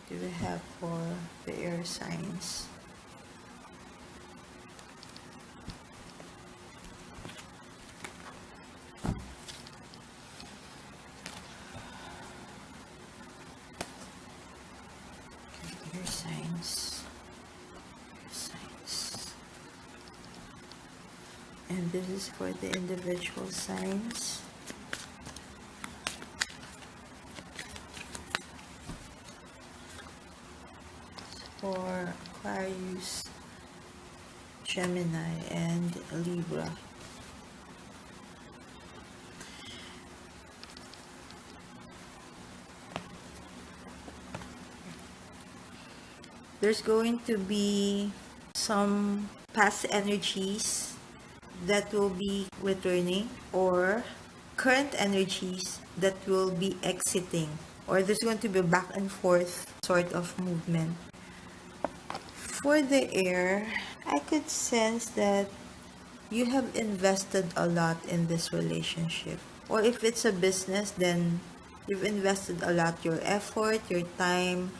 do we have for the air signs? Okay, air signs. Air signs. And this is for the individual signs. For Aquarius, Gemini, and Libra. There's going to be some past energies that will be returning, or current energies that will be exiting, or there's going to be a back and forth sort of movement. For the air, I could sense that you have invested a lot in this relationship. Or if it's a business, then you've invested a lot, your effort, your time,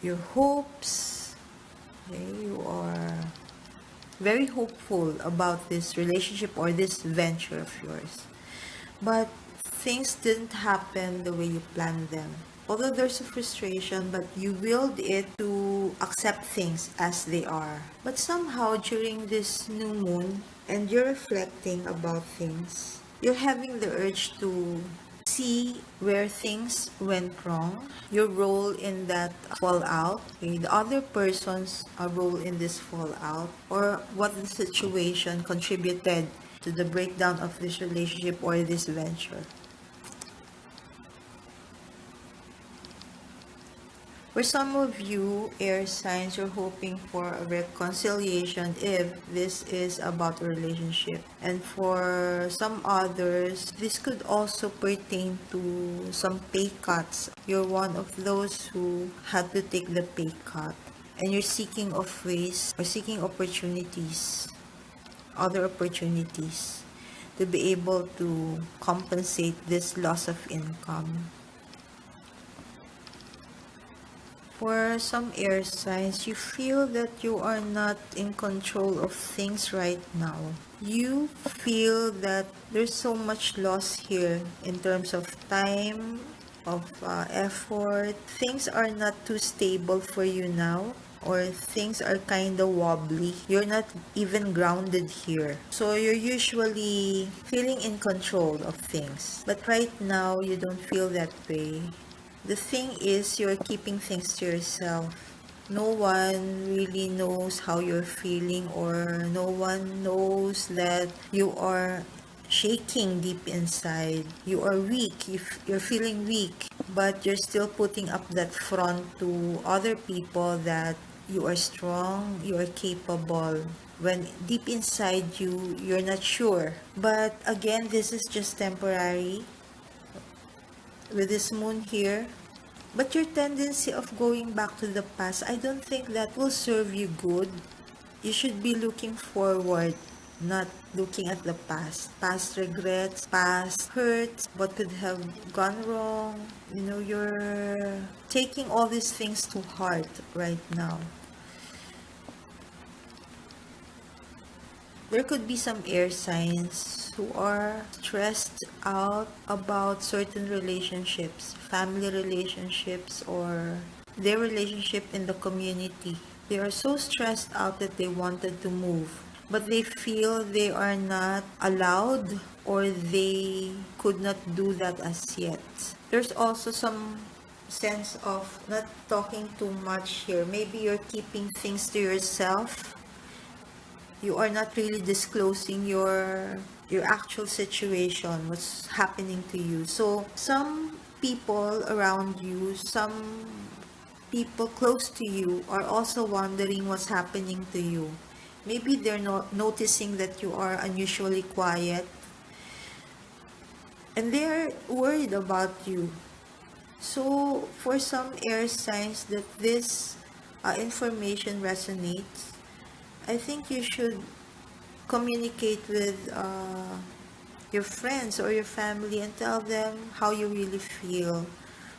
your hopes. Okay? You are very hopeful about this relationship or this venture of yours. But things didn't happen the way you planned them. Although there's a frustration, but you willed it to accept things as they are. But somehow during this new moon, and you're reflecting about things, you're having the urge to see where things went wrong, your role in that fallout, okay, the other person's role in this fallout, or what the situation contributed to the breakdown of this relationship or this venture. For some of you, air signs, you're hoping for a reconciliation if this is about a relationship. And for some others, this could also pertain to some pay cuts. You're one of those who had to take the pay cut. And you're seeking of ways or seeking opportunities, other opportunities, to be able to compensate this loss of income. For some air signs, you feel that you are not in control of things right now. You feel that there's so much loss here in terms of time, of effort. Things are not too stable for you now, or things are kind of wobbly. You're not even grounded here. So you're usually feeling in control of things. But right now, you don't feel that way. The thing is, you're keeping things to yourself. No one really knows how you're feeling, or no one knows that you are shaking deep inside. You are weak. You're feeling weak, but you're still putting up that front to other people that you are strong, you are capable. When deep inside you, you're not sure. But again, this is just temporary. With this moon here, but your tendency of going back to the past, I don't think that will serve you good. You should be looking forward, not looking at the past regrets, past hurts, what could have gone wrong. You're taking all these things to heart right now. There could be some air signs who are stressed out about certain relationships, family relationships, or their relationship in the community. They are so stressed out that they wanted to move, but they feel they are not allowed, or they could not do that as yet. There's also some sense of not talking too much here. Maybe you're keeping things to yourself. You are not really disclosing your actual situation, what's happening to you. So some people around you, some people close to you are also wondering what's happening to you. Maybe they're not noticing that you are unusually quiet, and they're worried about you. So for some air signs that this information resonates, I think you should communicate with your friends or your family and tell them how you really feel,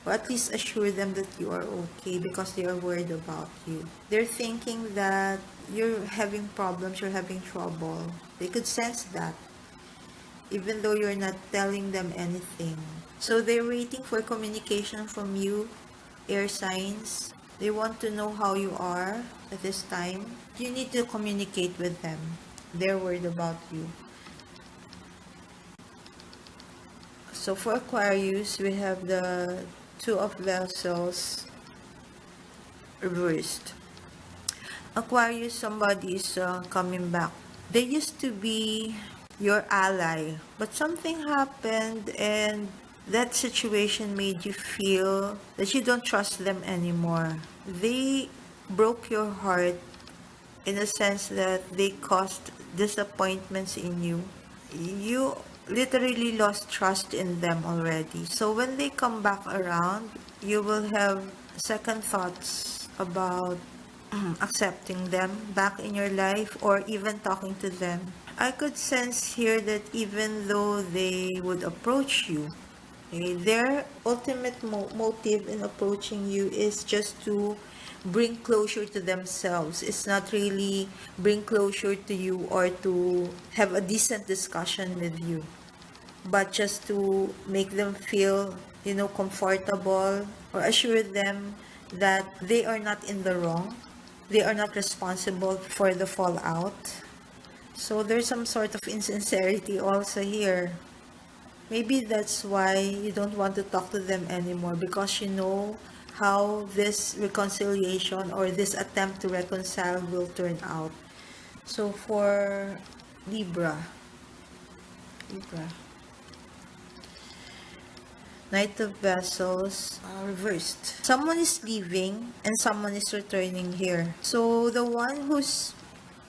or at least assure them that you are okay because they are worried about you. They're thinking that you're having problems, you're having trouble. They could sense that, even though you're not telling them anything. So they're waiting for communication from you, air signs. They want to know how you are at this time. You need to communicate with them. They're worried about you. So for Aquarius, we have the Two of Vessels reversed. Aquarius, somebody is coming back. They used to be your ally, but something happened and that situation made you feel that you don't trust them anymore. They broke your heart in a sense that they caused disappointments in you. You literally lost trust in them already. So when they come back around, you will have second thoughts about accepting them back in your life or even talking to them. I could sense here that even though they would approach you, okay, their ultimate motive in approaching you is just to bring closure to themselves. It's not really bring closure to you or to have a decent discussion with you, but just to make them feel, comfortable or assure them that they are not in the wrong. They are not responsible for the fallout. So there's some sort of insincerity also here. Maybe that's why you don't want to talk to them anymore, because you know how this reconciliation or this attempt to reconcile will turn out. So for Libra, Knight of Vessels reversed. Someone is leaving and someone is returning here. So the one who's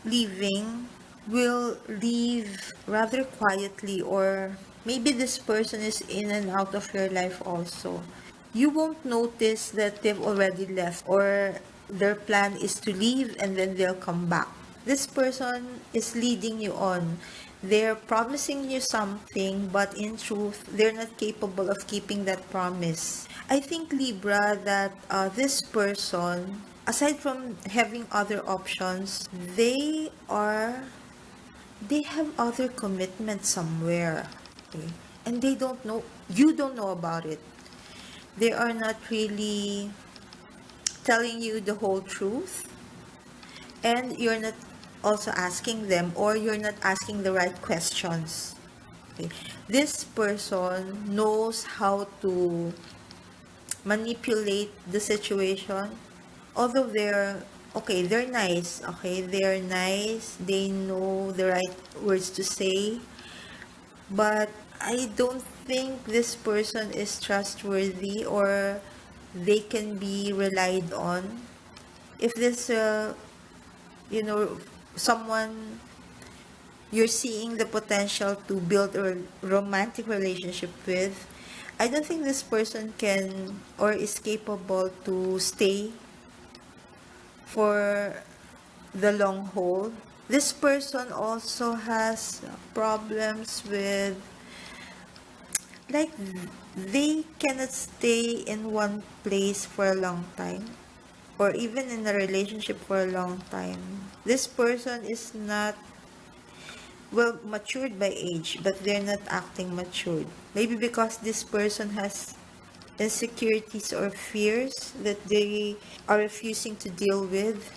leaving will leave rather quietly, or maybe this person is in and out of your life also. You won't notice that they've already left, or their plan is to leave and then they'll come back. This person is leading you on. They're promising you something, but in truth, they're not capable of keeping that promise. I think, Libra, that this person, aside from having other options, they have other commitments somewhere. Okay? And they don't know, you don't know about it. They are not really telling you the whole truth. And you're not also asking them, or you're not asking the right questions. Okay? This person knows how to manipulate the situation. Although they're nice. Okay, they're nice. They know the right words to say. But I don't think this person is trustworthy or they can be relied on. If this someone you're seeing the potential to build a romantic relationship with, I don't think this person can or is capable to stay for the long haul. This person also has problems with, like, they cannot stay in one place for a long time, or even in a relationship for a long time. This person is not, well, matured by age, but they're not acting matured. Maybe because this person has insecurities or fears that they are refusing to deal with,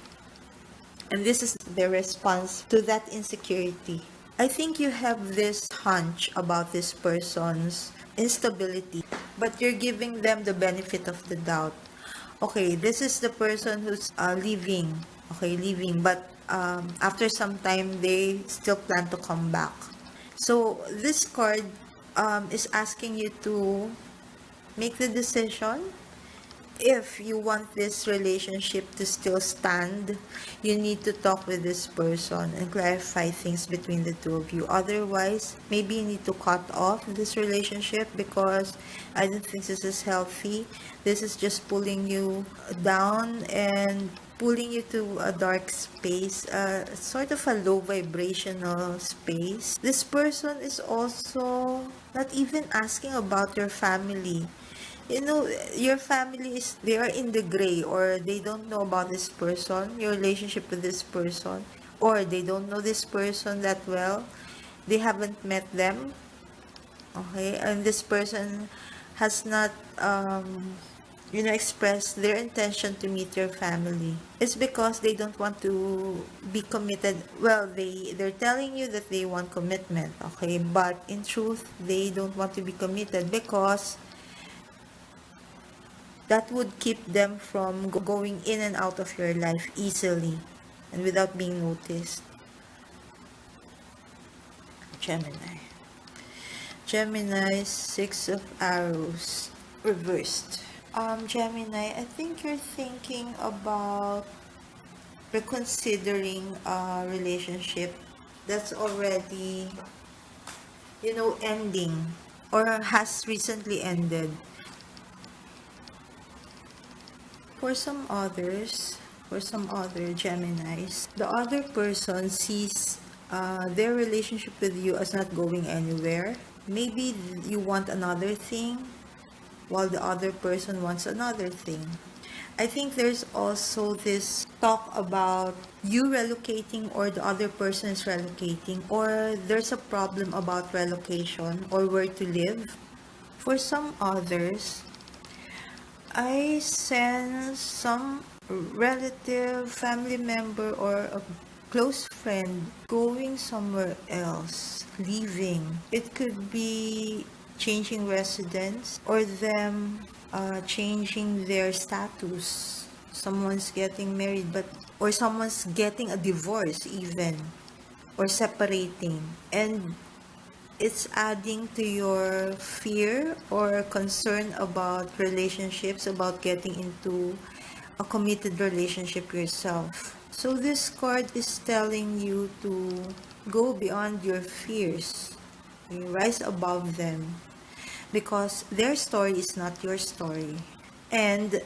and this is their response to that insecurity. I think you have this hunch about this person's instability, but you're giving them the benefit of the doubt. Okay, this is the person who's leaving. Okay, leaving, but after some time, they still plan to come back. So this card is asking you to make the decision. If you want this relationship to still stand, you need to talk with this person and clarify things between the two of you. Otherwise, maybe you need to cut off this relationship, because I don't think this is healthy. This is just pulling you down and pulling you to a dark space, sort of a low vibrational space. This person is also not even asking about your family. You know, your family is, they are in the gray, or they don't know about this person, your relationship with this person, or they don't know this person that well. They haven't met them, okay? And this person has not, expressed their intention to meet your family. It's because they don't want to be committed. Well, they're telling you that they want commitment, okay? But in truth, they don't want to be committed because that would keep them from going in and out of your life easily and without being noticed. Gemini. Gemini, Six of Arrows, reversed. Gemini, I think you're thinking about reconsidering a relationship that's already, ending or has recently ended. For some other Geminis, the other person sees their relationship with you as not going anywhere. Maybe you want another thing while the other person wants another thing. I think there's also this talk about you relocating or the other person is relocating, or there's a problem about relocation or where to live. For some others, I sense some relative, family member, or a close friend going somewhere else, leaving. It could be changing residence or them changing their status. Someone's getting married, or someone's getting a divorce even, or separating. And it's adding to your fear or concern about relationships, about getting into a committed relationship yourself. So this card is telling you to go beyond your fears, you rise above them, because their story is not your story. And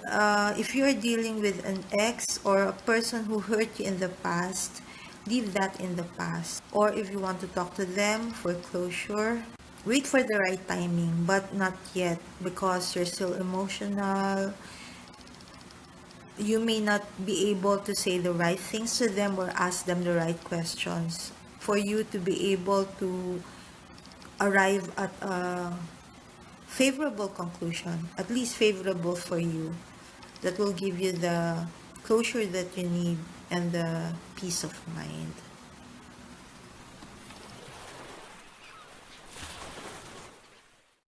if you're dealing with an ex or a person who hurt you in the past, leave that in the past. Or if you want to talk to them for closure, wait for the right timing, but not yet, because you're still emotional. You may not be able to say the right things to them or ask them the right questions for you to be able to arrive at a favorable conclusion, at least favorable for you, that will give you the closure that you need and the peace of mind.